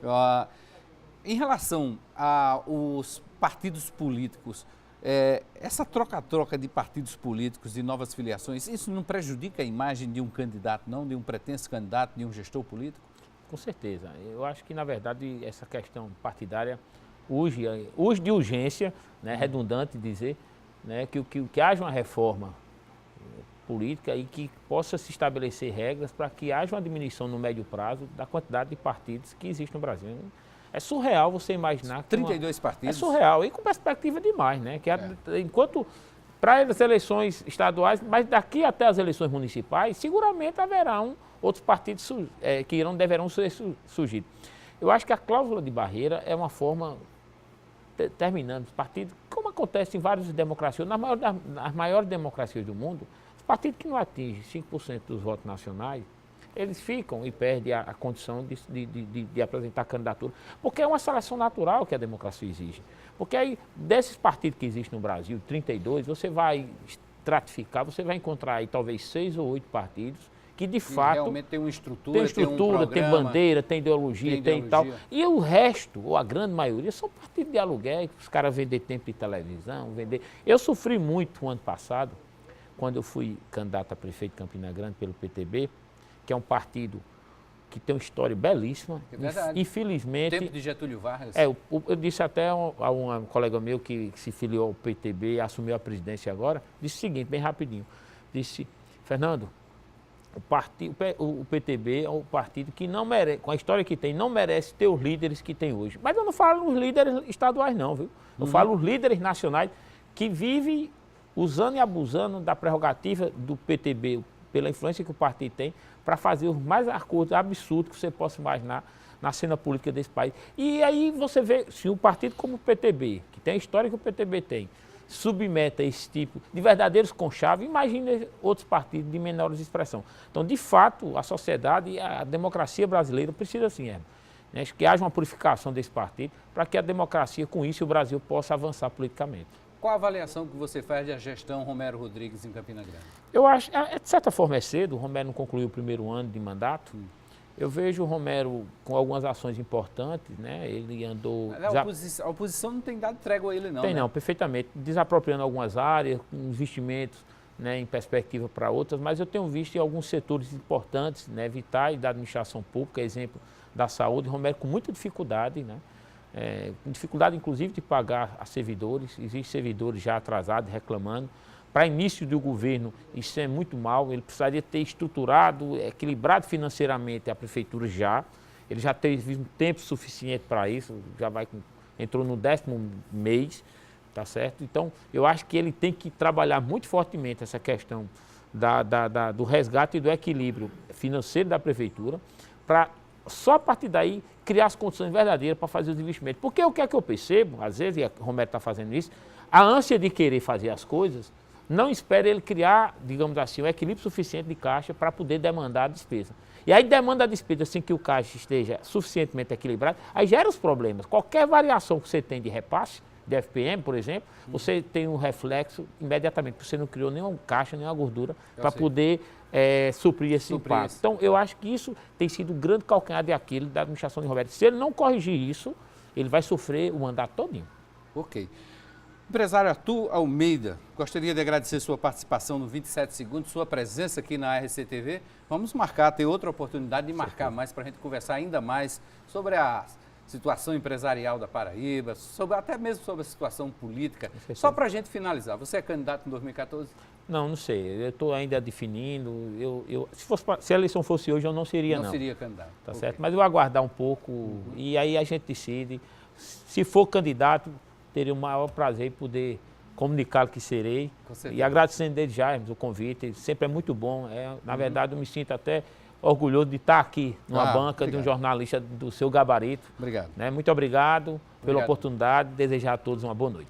Ah, em relação aos partidos políticos, essa troca-troca de partidos políticos, de novas filiações, isso não prejudica a imagem de um candidato, não? De um pretenso candidato, de um gestor político? Com certeza. Eu acho que, na verdade, essa questão partidária urge de urgência, né, redundante dizer, né, que haja uma reforma política e que possa se estabelecer regras para que haja uma diminuição no médio prazo da quantidade de partidos que existe no Brasil. É surreal você imaginar que 32 partidos? É surreal, e com perspectiva demais, né? Que enquanto para as eleições estaduais, mas daqui até as eleições municipais, seguramente haverão outros partidos que deverão surgir. Eu acho que a cláusula de barreira é uma forma determinante dos partidos, como acontece em várias democracias, nas maiores democracias do mundo, os partidos que não atingem 5% dos votos nacionais, eles ficam e perdem a condição de apresentar candidatura, porque é uma seleção natural que a democracia exige. Porque aí, desses partidos que existem no Brasil, 32, você vai estratificar, você vai encontrar aí talvez 6 ou 8 partidos que de fato realmente tem uma estrutura, tem um programa, tem bandeira, tem ideologia, tem tal. E o resto, ou a grande maioria, são partidos de aluguel, que os caras vendem tempo de televisão, vender. Eu sofri muito o ano passado, quando eu fui candidato a prefeito de Campina Grande pelo PTB, que é um partido que tem uma história belíssima. É verdade. Infelizmente... Tempo de Getúlio Vargas. Eu disse até a um colega meu que se filiou ao PTB e assumiu a presidência agora, disse o seguinte, bem rapidinho, disse, Fernando, o PTB é um partido que não merece, com a história que tem, não merece ter os líderes que tem hoje. Mas eu não falo os líderes estaduais não, viu? Eu falo os líderes nacionais que vivem usando e abusando da prerrogativa do PTB, pela influência que o partido tem, para fazer os mais absurdos que você possa imaginar na cena política desse país. E aí você vê, se um partido como o PTB, que tem a história que o PTB tem, submete a esse tipo de verdadeiros conchaves, imagine outros partidos de menores expressão. Então, de fato, a sociedade e a democracia brasileira precisa assim, né, que haja uma purificação desse partido para que a democracia, com isso, o Brasil possa avançar politicamente. Qual a avaliação que você faz da gestão Romero Rodrigues em Campina Grande? Eu acho, de certa forma é cedo, o Romero não concluiu o primeiro ano de mandato. Eu vejo o Romero com algumas ações importantes, né? Ele andou... A oposição não tem dado trégua a ele não, Tem né? não, perfeitamente. Desapropriando algumas áreas, com investimentos, né, em perspectiva para outras, mas eu tenho visto em alguns setores importantes, né, vitais da administração pública, exemplo da saúde, Romero com muita dificuldade, né? Com dificuldade inclusive de pagar a servidores, existem servidores já atrasados, reclamando. Para início do governo, isso é muito mal, ele precisaria ter estruturado, equilibrado financeiramente a prefeitura já. Ele já teve um tempo suficiente para isso, entrou no 10º mês, tá certo? Então, eu acho que ele tem que trabalhar muito fortemente essa questão do resgate e do equilíbrio financeiro da prefeitura, para só a partir daí criar as condições verdadeiras para fazer os investimentos. Porque o que é que eu percebo, às vezes, e o Romero está fazendo isso, a ânsia de querer fazer as coisas, não espera ele criar, digamos assim, um equilíbrio suficiente de caixa para poder demandar a despesa. E aí demanda a despesa assim que o caixa esteja suficientemente equilibrado, aí gera os problemas. Qualquer variação que você tem de repasse, de FPM, por exemplo, você tem um reflexo imediatamente, porque você não criou nenhum caixa, nenhuma gordura para poder suprir esse impacto. Então, eu acho que isso tem sido o grande calcanhar de Aquiles da administração de Roberto. Se ele não corrigir isso, ele vai sofrer o mandato todinho. Ok. Empresário Arthur Almeida, gostaria de agradecer sua participação no 27 Segundos, sua presença aqui na RCTV. Vamos ter outra oportunidade de marcar mais para a gente conversar ainda mais sobre a situação empresarial da Paraíba, até mesmo sobre a situação política. Só para a gente finalizar, você é candidato em 2014? Não sei, eu estou ainda definindo. Se a eleição fosse hoje, eu não seria, não. Não seria candidato. Tá certo? Mas eu vou aguardar um pouco e aí a gente decide. Se for candidato, teria o maior prazer em poder comunicar que serei. E agradecendo desde já o convite, sempre é muito bom. Na verdade, eu me sinto até orgulhoso de estar aqui numa banca de um jornalista do seu gabarito. Obrigado. Né? Muito obrigado pela oportunidade, desejar a todos uma boa noite.